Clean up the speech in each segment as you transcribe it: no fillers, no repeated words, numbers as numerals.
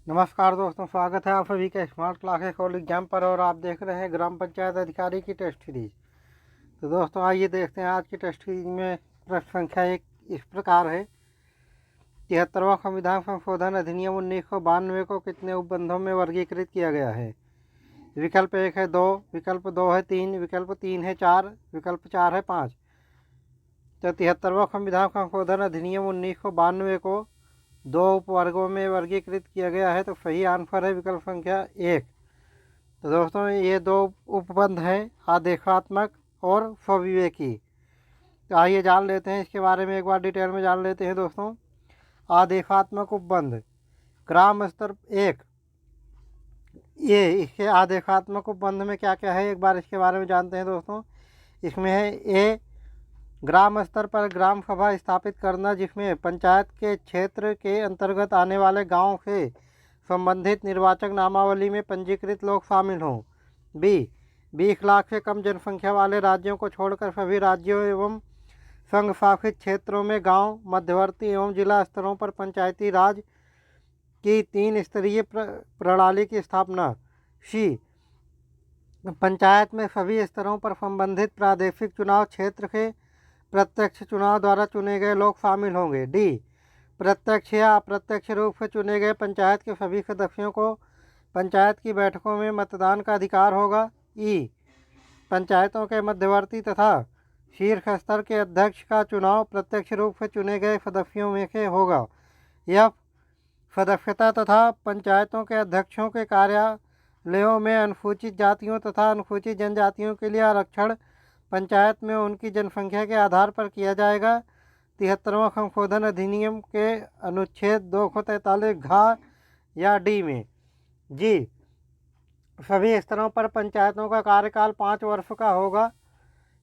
नमस्कार दोस्तों, स्वागत है आप सभी के स्मार्ट क्लासेस कॉलेज एग्जाम पर। और आप देख रहे हैं ग्राम पंचायत अधिकारी की टेस्ट सीरीज। तो दोस्तों आइए देखते हैं आज की टेस्ट सीरीज में प्रश्न संख्या 1 इस प्रकार है। 73वां संविधान संशोधन अधिनियम 1992 को कितने उपबंधों में वर्गीकृत किया गया है? विकल्प 1 है 2, विकल्प 2 है 3, विकल्प 3 है 4, विकल्प 4 है 5। तो 73वां संविधान संशोधन अधिनियम 1992 को 2 उपवर्गों में वर्गीकृत किया गया है। तो सही आंसर है विकल्प संख्या 1। तो दोस्तों ये 2 उपबंध हैं, आदेशात्मक और स्वविवेकी। तो आइए जान लेते हैं इसके बारे में, एक बार डिटेल में जान लेते हैं दोस्तों। आदेशात्मक उपबंध ग्राम स्तर 1, ये इसके आदेशात्मक उपबंध में क्या क्या है एक बार इसके बारे में जानते हैं दोस्तों। इसमें है ए, ग्राम स्तर पर ग्राम सभा स्थापित करना जिसमें पंचायत के क्षेत्र के अंतर्गत आने वाले गांव से संबंधित निर्वाचक नामावली में पंजीकृत लोग शामिल हों। बी, 20 लाख से कम जनसंख्या वाले राज्यों को छोड़कर सभी राज्यों एवं संघ शासित क्षेत्रों में गांव, मध्यवर्ती एवं जिला स्तरों पर पंचायती राज की 3 स्तरीय प्रणाली की स्थापना। सी, पंचायत में सभी स्तरों पर संबंधित प्रादेशिक चुनाव क्षेत्र के प्रत्यक्ष चुनाव द्वारा चुने गए लोग शामिल होंगे। डी, प्रत्यक्ष या अप्रत्यक्ष रूप से चुने गए पंचायत के सभी सदस्यों को पंचायत की बैठकों में मतदान का अधिकार होगा। ई, पंचायतों के मध्यवर्ती तथा शीर्ष स्तर के अध्यक्ष का चुनाव प्रत्यक्ष रूप से चुने गए सदस्यों में से होगा। एफ, सदस्यता तथा पंचायतों के अध्यक्षों के कार्यालयों में अनुसूचित जातियों तथा अनुसूचित जनजातियों के लिए आरक्षण पंचायत में उनकी जनसंख्या के आधार पर किया जाएगा। 73वां संशोधन अधिनियम के अनुच्छेद 243 घ या डी में। जी, सभी स्तरों पर पंचायतों का कार्यकाल 5 वर्ष का होगा।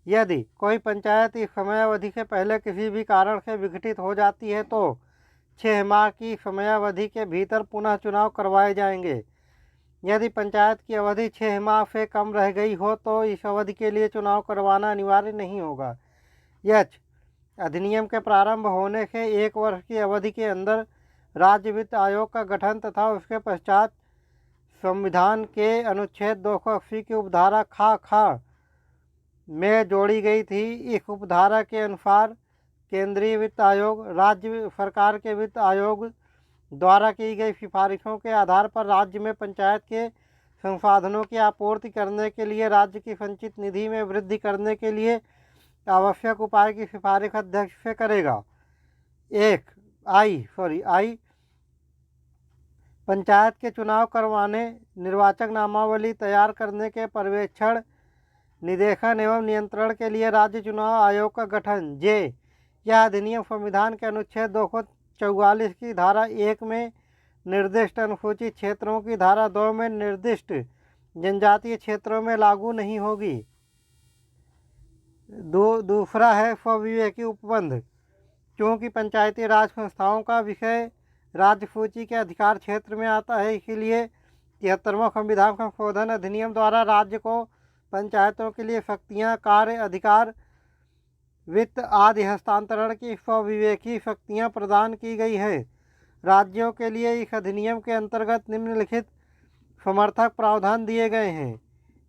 यदि कोई पंचायत इस समयावधि से पहले किसी भी कारण से विघटित हो जाती है तो 6 माह की समयावधि के भीतर पुनः चुनाव करवाए जाएंगे। यदि पंचायत की अवधि 6 माह से कम रह गई हो तो इस अवधि के लिए चुनाव करवाना अनिवार्य नहीं होगा। एच, अधिनियम के प्रारंभ होने से 1 वर्ष की अवधि के अंदर राज्य वित्त आयोग का गठन तथा उसके पश्चात संविधान के अनुच्छेद 280 की उपधारा ख में जोड़ी गई थी। इस उपधारा के अनुसार केंद्रीय वित्त आयोग राज्य सरकार के वित्त आयोग द्वारा की गई सिफारिशों के आधार पर राज्य में पंचायत के संसाधनों की आपूर्ति करने के लिए राज्य की संचित निधि में वृद्धि करने के लिए आवश्यक उपाय की सिफारिश अध्यक्ष से करेगा। आई, पंचायत के चुनाव करवाने, निर्वाचक नामावली तैयार करने के पर्यवेक्षण, निदेशन एवं नियंत्रण के लिए राज्य चुनाव आयोग का गठन। जे, यह अधिनियम संविधान के अनुच्छेद 244 की धारा 1 में निर्दिष्ट अनुसूचित क्षेत्रों की धारा 2 में निर्दिष्ट जनजातीय क्षेत्रों में लागू नहीं होगी। दूसरा है स्वविवेकी उपबंध। क्योंकि पंचायती राज संस्थाओं का विषय राज्य सूची के अधिकार क्षेत्र में आता है, इसीलिए 73वां संविधान संशोधन अधिनियम द्वारा राज्य को पंचायतों के लिए शक्तियां, कार्य, अधिकार, वित्त आदि हस्तांतरण की स्वविवेकी शक्तियां प्रदान की गई है। राज्यों के लिए इस अधिनियम के अंतर्गत निम्नलिखित समर्थक प्रावधान दिए गए हैं।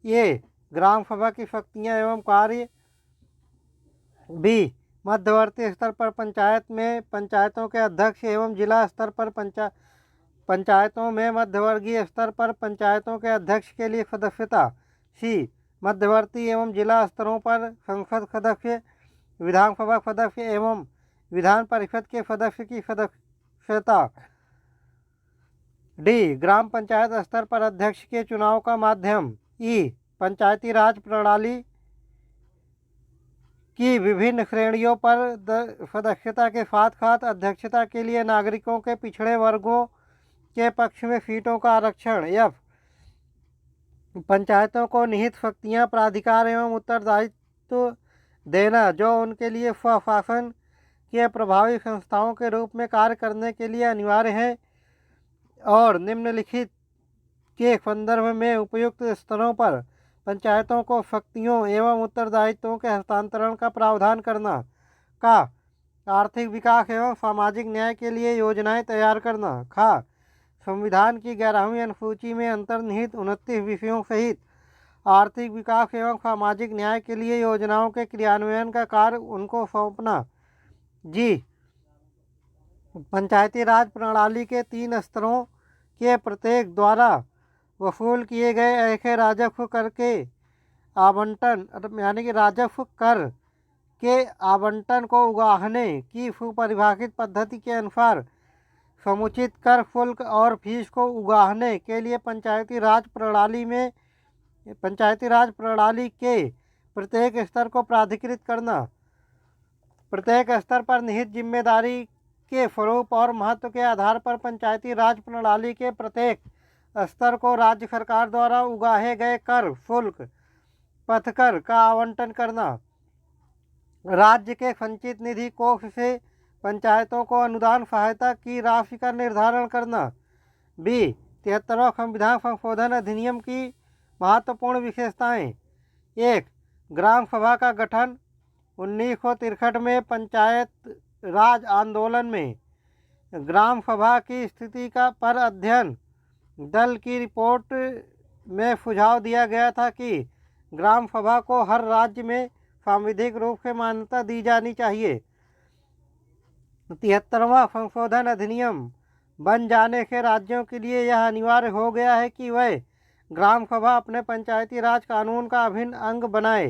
ये ग्राम सभा की शक्तियां एवं कार्य। बी, मध्यवर्ती स्तर पर पंचायत में पंचायतों के अध्यक्ष एवं जिला स्तर पर पंचायतों में मध्यवर्गीय स्तर पर पंचायतों के अध्यक्ष के लिए सदस्यता। सी, मध्यवर्ती एवं जिला स्तरों पर संसद सदस्य, विधानसभा सदस्य एवं विधान परिषद के सदस्य की सदस्यता। डी, ग्राम पंचायत स्तर पर अध्यक्ष के चुनाव का माध्यम। ई, पंचायती राज प्रणाली की विभिन्न श्रेणियों पर सदस्यता के साथ साथ अध्यक्षता के लिए नागरिकों के पिछड़े वर्गों के पक्ष में सीटों का आरक्षण। एफ, पंचायतों को निहित शक्तियां, प्राधिकार एवं उत्तरदायित्व देना जो उनके लिए स्वशासन के प्रभावी संस्थाओं के रूप में कार्य करने के लिए अनिवार्य है और निम्नलिखित के संदर्भ में उपयुक्त स्तरों पर पंचायतों को शक्तियों एवं उत्तरदायित्वों के हस्तांतरण का प्रावधान करना। का, आर्थिक विकास एवं सामाजिक न्याय के लिए योजनाएं तैयार करना। खा, संविधान की 11वीं अनुसूची में अंतर्निहित 29 विषयों सहित आर्थिक विकास एवं सामाजिक न्याय के लिए योजनाओं के क्रियान्वयन का कार्य उनको सौंपना। जी, पंचायती राज प्रणाली के 3 स्तरों के प्रत्येक द्वारा वसूल किए गए ऐसे राजस्व कर के आवंटन यानी कि राजस्व कर के आवंटन को उगाहने की सुपरिभाषित पद्धति के अनुसार समुचित कर शुल्क और फीस को उगाहने के लिए पंचायती राज प्रणाली के प्रत्येक स्तर को प्राधिकृत करना। प्रत्येक स्तर पर निहित जिम्मेदारी के स्वरूप और महत्व के आधार पर पंचायती राज प्रणाली के प्रत्येक स्तर को राज्य सरकार द्वारा उगाहे गए कर, शुल्क, पथकर का आवंटन करना। राज्य के संचित निधि कोष से पंचायतों को अनुदान सहायता की राशि का निर्धारण करना। बी, 73वां संविधान संशोधन अधिनियम की महत्वपूर्ण विशेषताएं। 1. ग्राम सभा का गठन। 1963 में पंचायत राज आंदोलन में ग्राम सभा की स्थिति पर अध्ययन दल की रिपोर्ट में सुझाव दिया गया था कि ग्राम सभा को हर राज्य में सांविधिक रूप से मान्यता दी जानी चाहिए। 73वां संशोधन अधिनियम बन जाने से राज्यों के लिए यह अनिवार्य हो गया है कि वह ग्राम सभा अपने पंचायती राज कानून का अभिन्न अंग बनाए।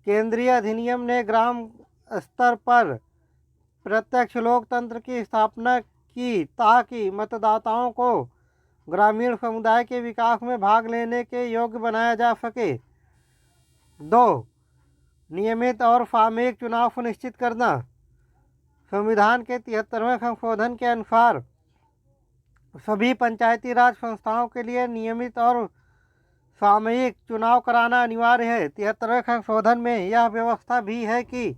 केंद्रीय अधिनियम ने ग्राम स्तर पर प्रत्यक्ष लोकतंत्र की स्थापना की ताकि मतदाताओं को ग्रामीण समुदाय के विकास में भाग लेने के योग्य बनाया जा सके। 2. नियमित और सामूहिक चुनाव सुनिश्चित करना। संविधान के 73वें संशोधन के अनुसार सभी पंचायती राज संस्थाओं के लिए नियमित और सामूहिक चुनाव कराना अनिवार्य है। 73वें संशोधन में यह व्यवस्था भी है कि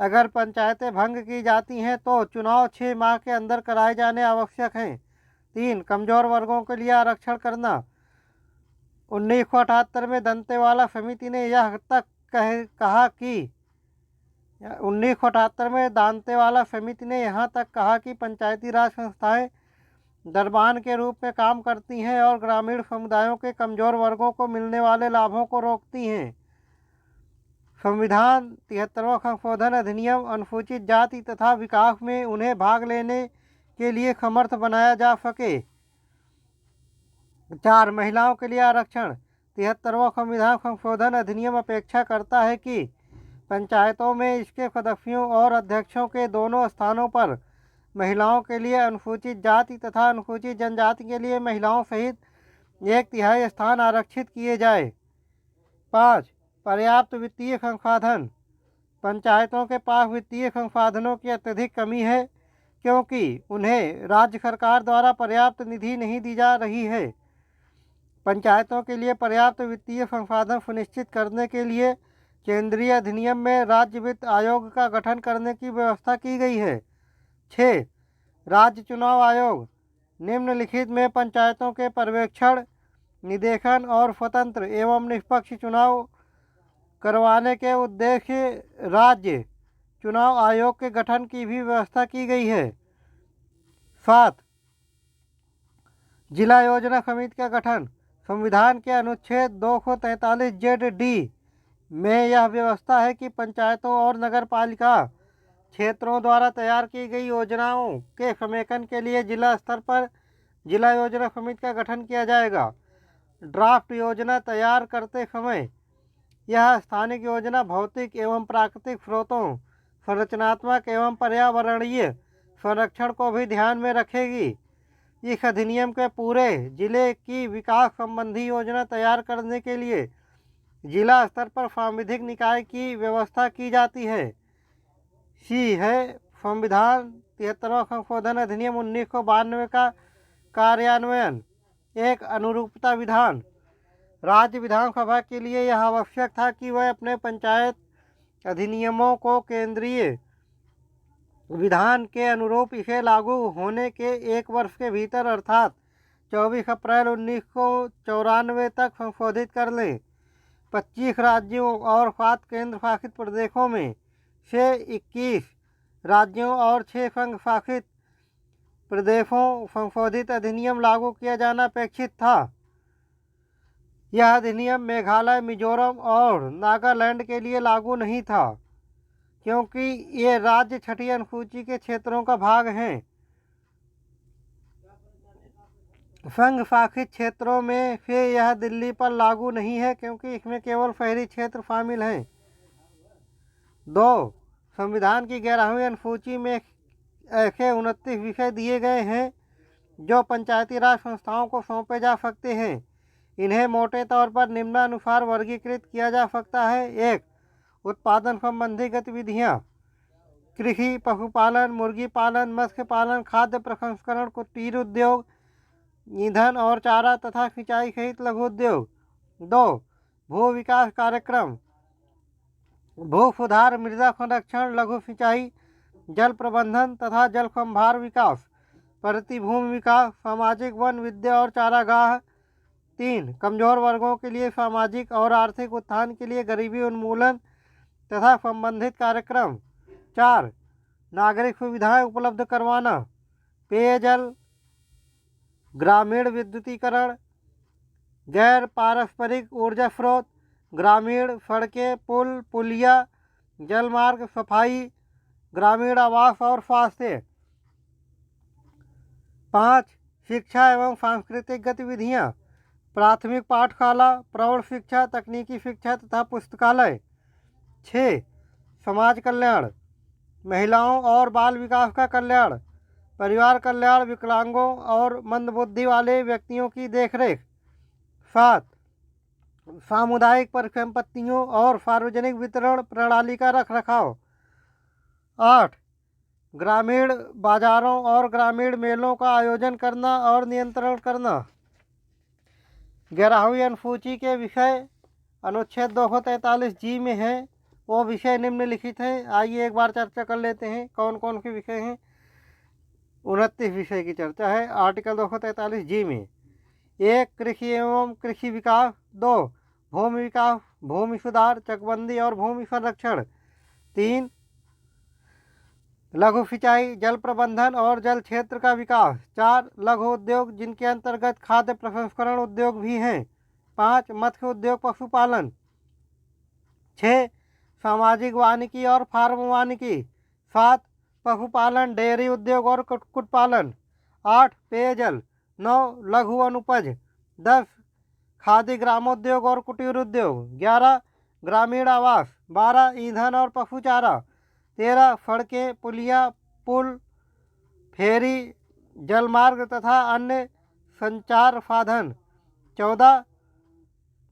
अगर पंचायतें भंग की जाती हैं तो चुनाव 6 माह के अंदर कराए जाने आवश्यक हैं। 3. कमजोर वर्गों के लिए आरक्षण करना। 1978 में दंतेवाड़ा समिति ने यह तक कहा कि 1978 में दांतेवाड़ा समिति ने यहाँ तक कहा कि पंचायती राज संस्थाएं दरबान के रूप में काम करती हैं और ग्रामीण समुदायों के कमजोर वर्गों को मिलने वाले लाभों को रोकती हैं। संविधान 73वां संशोधन अधिनियम अनुसूचित जाति तथा विकास में उन्हें भाग लेने के लिए समर्थ बनाया जा सके। 4. महिलाओं के लिए आरक्षण। 73वां संविधान संशोधन अधिनियम अपेक्षा करता है कि पंचायतों में इसके सदस्यों और अध्यक्षों के दोनों स्थानों पर महिलाओं के लिए अनुसूचित जाति तथा अनुसूचित जनजाति के लिए महिलाओं सहित 1/3 स्थान आरक्षित किए जाए। 5. पर्याप्त वित्तीय संसाधन। पंचायतों के पास वित्तीय संसाधनों की अत्यधिक कमी है क्योंकि उन्हें राज्य सरकार द्वारा पर्याप्त निधि नहीं दी जा रही है। पंचायतों के लिए पर्याप्त वित्तीय संसाधन सुनिश्चित करने के लिए केंद्रीय अधिनियम में राज्य वित्त आयोग का गठन करने की व्यवस्था की गई है। 6. राज्य चुनाव आयोग। निम्नलिखित में पंचायतों के पर्यवेक्षण, निदेशन और स्वतंत्र एवं निष्पक्ष चुनाव करवाने के उद्देश्य राज्य चुनाव आयोग के गठन की भी व्यवस्था की गई है। 7. जिला योजना समिति का गठन। संविधान के अनुच्छेद 243(j)(d) में यह व्यवस्था है कि पंचायतों और नगर पालिका क्षेत्रों द्वारा तैयार की गई योजनाओं के समेकन के लिए जिला स्तर पर जिला योजना समिति का गठन किया जाएगा। ड्राफ्ट योजना तैयार करते समय यह स्थानिक योजना भौतिक एवं प्राकृतिक स्रोतों, संरचनात्मक एवं पर्यावरणीय संरक्षण को भी ध्यान में रखेगी। इस अधिनियम के पूरे जिले की विकास संबंधी योजना तैयार करने के लिए जिला स्तर पर सांविधिक निकाय की व्यवस्था की जाती है। सी है संविधान 73वां संशोधन अधिनियम 1992 का कार्यान्वयन। 1. अनुरूपता विधान। राज्य विधानसभा के लिए यह आवश्यक था कि वह अपने पंचायत अधिनियमों को केंद्रीय विधान के अनुरूप इसे लागू होने के 1 वर्ष के भीतर अर्थात 24 अप्रैल 1994 तक संशोधित कर लें। 25 राज्यों और 7 केंद्र शासित प्रदेशों में से 21 राज्यों और 6 संघ शासित प्रदेशों संशोधित अधिनियम लागू किया जाना अपेक्षित था। यह अधिनियम मेघालय, मिजोरम और नागालैंड के लिए लागू नहीं था क्योंकि ये राज्य छठी अनुसूची के क्षेत्रों का भाग हैं। संघ शासित क्षेत्रों में से यह दिल्ली पर लागू नहीं है क्योंकि इसमें केवल शहरी क्षेत्र शामिल हैं। 2. संविधान की 11वीं अनुसूची में ऐसे 29 विषय दिए गए हैं जो पंचायती राज संस्थाओं को सौंपे जा सकते हैं। इन्हें मोटे तौर पर निम्नानुसार वर्गीकृत किया जा सकता है। 1. उत्पादन संबंधी गतिविधियाँ: कृषि, पशुपालन, मुर्गी पालन, मत्स्य पालन, खाद्य प्रसंस्करण, कुटीर उद्योग, ईंधन और चारा तथा सिंचाई सहित लघु उद्योग। 2. भू विकास कार्यक्रम: भू सुधार, मृदा संरक्षण, लघु सिंचाई, जल प्रबंधन तथा जल संभार विकास, प्रतिभूमि विकास, सामाजिक वन, विद्या और चारागाह। 3. कमजोर वर्गों के लिए सामाजिक और आर्थिक उत्थान के लिए गरीबी उन्मूलन तथा संबंधित कार्यक्रम। 4. नागरिक सुविधाएं उपलब्ध करवाना: पेयजल, ग्रामीण विद्युतीकरण, गैर पारस्परिक ऊर्जा स्रोत, ग्रामीण सड़कें, पुल, पुलिया, जलमार्ग, सफाई, ग्रामीण आवास और स्वास्थ्य। 5. शिक्षा एवं सांस्कृतिक गतिविधियाँ: प्राथमिक पाठशाला, प्रौढ़ शिक्षा, तकनीकी शिक्षा तथा पुस्तकालय। 6. समाज कल्याण: महिलाओं और बाल विकास का कल्याण, परिवार कल्याण, विकलांगों और मंदबुद्धि वाले व्यक्तियों की देखरेख। 7. सामुदायिक परिसंपत्तियों और सार्वजनिक वितरण प्रणाली का रखरखाव। 8. ग्रामीण बाजारों और ग्रामीण मेलों का आयोजन करना और नियंत्रण करना। 11वीं अनुसूची के विषय अनुच्छेद 243G में हैं। वो विषय निम्नलिखित हैं। आइए एक बार चर्चा कर लेते हैं कौन कौन से विषय हैं। 29 विषय की चर्चा है आर्टिकल 243G में। 1. कृषि एवं कृषि विकास। 2. भूमि विकास, भूमि सुधार, चकबंदी और भूमि संरक्षण। 3. लघु सिंचाई, जल प्रबंधन और जल क्षेत्र का विकास। 4. लघु उद्योग जिनके अंतर्गत खाद्य प्रसंस्करण उद्योग भी हैं। 5. मत्स्य उद्योग, पशुपालन। 6. सामाजिक वानिकी और फार्म वानिकी। 7. पशुपालन, डेयरी उद्योग और कुक्कुट पालन। 8. पेयजल। 9. लघु अनुपज। 10. खादी ग्रामोद्योग और कुटीर उद्योग। 11. ग्रामीण आवास। 12. ईंधन और पशु चारा। 13. सड़कें, पुलिया, पुल, फेरी, जलमार्ग तथा अन्य संचार साधन। 14.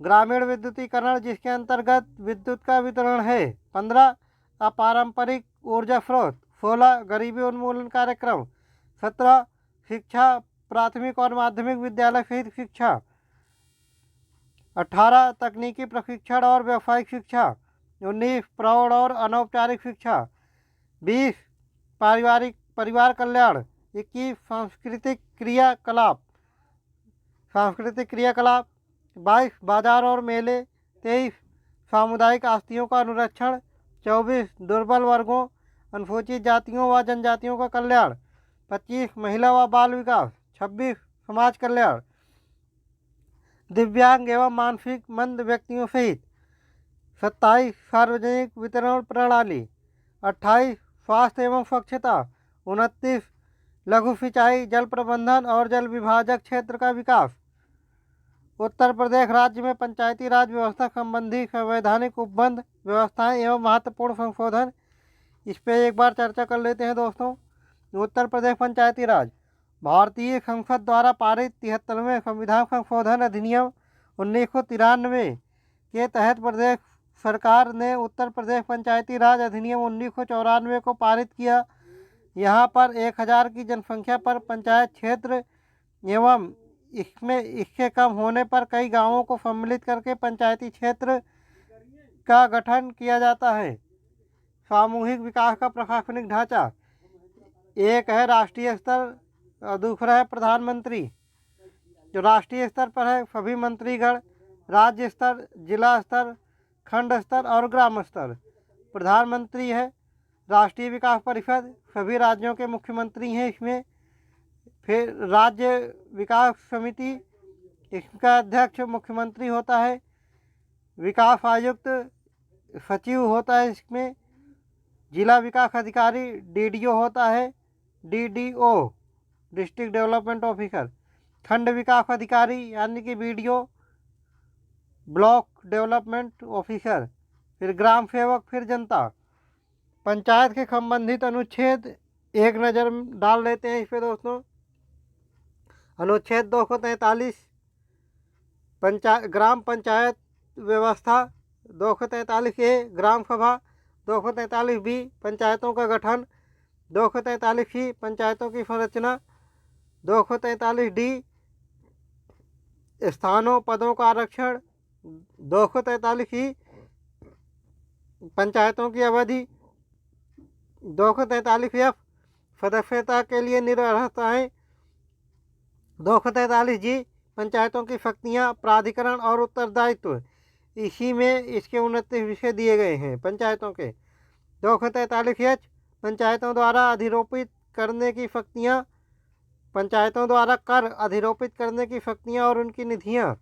ग्रामीण विद्युतीकरण जिसके अंतर्गत विद्युत का वितरण है। 15. अपारंपरिक ऊर्जा स्रोत। 16. गरीबी उन्मूलन कार्यक्रम। 17. शिक्षा, प्राथमिक और माध्यमिक विद्यालय सहित शिक्षा। 18. तकनीकी प्रशिक्षण और व्यावसायिक शिक्षा। 19. प्रौढ़ और अनौपचारिक शिक्षा। 20. परिवार कल्याण। 21. सांस्कृतिक क्रियाकलाप। 22. बाजार और मेले। 23. सामुदायिक आस्तियों का अनुरक्षण। 24. दुर्बल वर्गों, अनुसूचित जातियों व जनजातियों का कल्याण। 25. महिला व बाल विकास। 26. समाज कल्याण, दिव्यांग एवं मानसिक मंद व्यक्तियों सहित। 27. सार्वजनिक वितरण प्रणाली। 28. स्वास्थ्य एवं स्वच्छता। 29. लघु सिंचाई, जल प्रबंधन और जल विभाजक क्षेत्र का विकास। उत्तर प्रदेश राज्य में पंचायती राज व्यवस्था संबंधी संवैधानिक उपबंध व्यवस्थाएं एवं महत्वपूर्ण संशोधन, इस पर एक बार चर्चा कर लेते हैं दोस्तों। उत्तर प्रदेश पंचायती राज भारतीय संसद द्वारा पारित 73वें संविधान संशोधन अधिनियम 1993 के तहत प्रदेश सरकार ने उत्तर प्रदेश पंचायती राज अधिनियम 1994 को पारित किया। यहाँ पर 1000 की जनसंख्या पर पंचायत क्षेत्र एवं इससे कम होने पर कई गांवों को सम्मिलित करके पंचायती क्षेत्र का गठन किया जाता है। सामूहिक विकास का प्रशासनिक ढांचा, एक है राष्ट्रीय स्तर और दूसरा है प्रधानमंत्री। जो राष्ट्रीय स्तर पर है सभी मंत्रीगण, राज्य स्तर, जिला स्तर, खंड स्तर और ग्राम स्तर। प्रधानमंत्री है राष्ट्रीय विकास परिषद, सभी राज्यों के मुख्यमंत्री हैं इसमें। फिर राज्य विकास समिति, इसका अध्यक्ष मुख्यमंत्री होता है। विकास आयुक्त सचिव होता है इसमें। जिला विकास अधिकारी डीडीओ होता है, डीडीओ डिस्ट्रिक्ट डेवलपमेंट ऑफिसर। खंड विकास अधिकारी यानी कि बीडीओ ब्लॉक डेवलपमेंट ऑफिसर। फिर ग्राम सेवक, फिर जनता। पंचायत के संबंधित अनुच्छेद एक नज़र डाल लेते हैं इस पे दोस्तों। अनुच्छेद 243 ग्राम पंचायत व्यवस्था, 243A ग्राम सभा, 243B पंचायतों का गठन, 243C पंचायतों की संरचना, 243D स्थानों पदों का आरक्षण, 243E पंचायतों की अवधि, 243F सदस्यता के लिए निर्भरताएँ, 243G पंचायतों की शक्तियाँ, प्राधिकरण और उत्तरदायित्व। इसी में इसके 29 विषय दिए गए हैं पंचायतों के। 243H पंचायतों द्वारा अधिरोपित करने की शक्तियाँ, पंचायतों द्वारा कर अधिरोपित करने की शक्तियाँ और उनकी निधियाँ।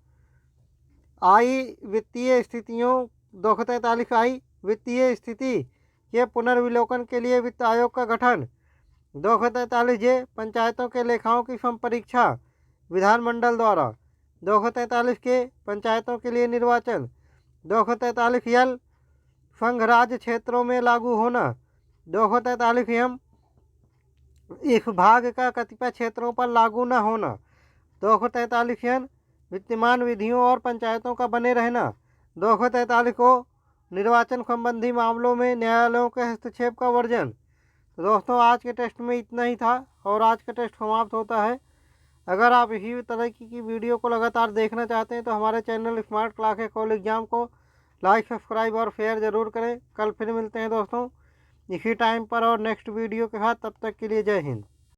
आई वित्तीय स्थितियों, 243I वित्तीय स्थिति के पुनर्विलोकन के लिए वित्त आयोग का गठन। 243J पंचायतों के लेखाओं की संपरीक्षा विधानमंडल द्वारा। 243K पंचायतों के लिए निर्वाचन। 243L संघ राज्य क्षेत्रों में लागू होना। 243M इस भाग का कतिपय क्षेत्रों पर लागू न होना। 243N विद्यमान विधियों और पंचायतों का बने रहना। 243O निर्वाचन संबंधी मामलों में न्यायालयों के हस्तक्षेप का वर्जन। तो दोस्तों आज के टेस्ट में इतना ही था और आज का टेस्ट समाप्त होता है। अगर आप इसी तरह की वीडियो को लगातार देखना चाहते हैं तो हमारे channel smart class call exam को लाइक, सब्सक्राइब और शेयर ज़रूर करें। कल फिर मिलते हैं दोस्तों इसी टाइम पर और नेक्स्ट वीडियो के साथ। तब तक के लिए जय हिंद।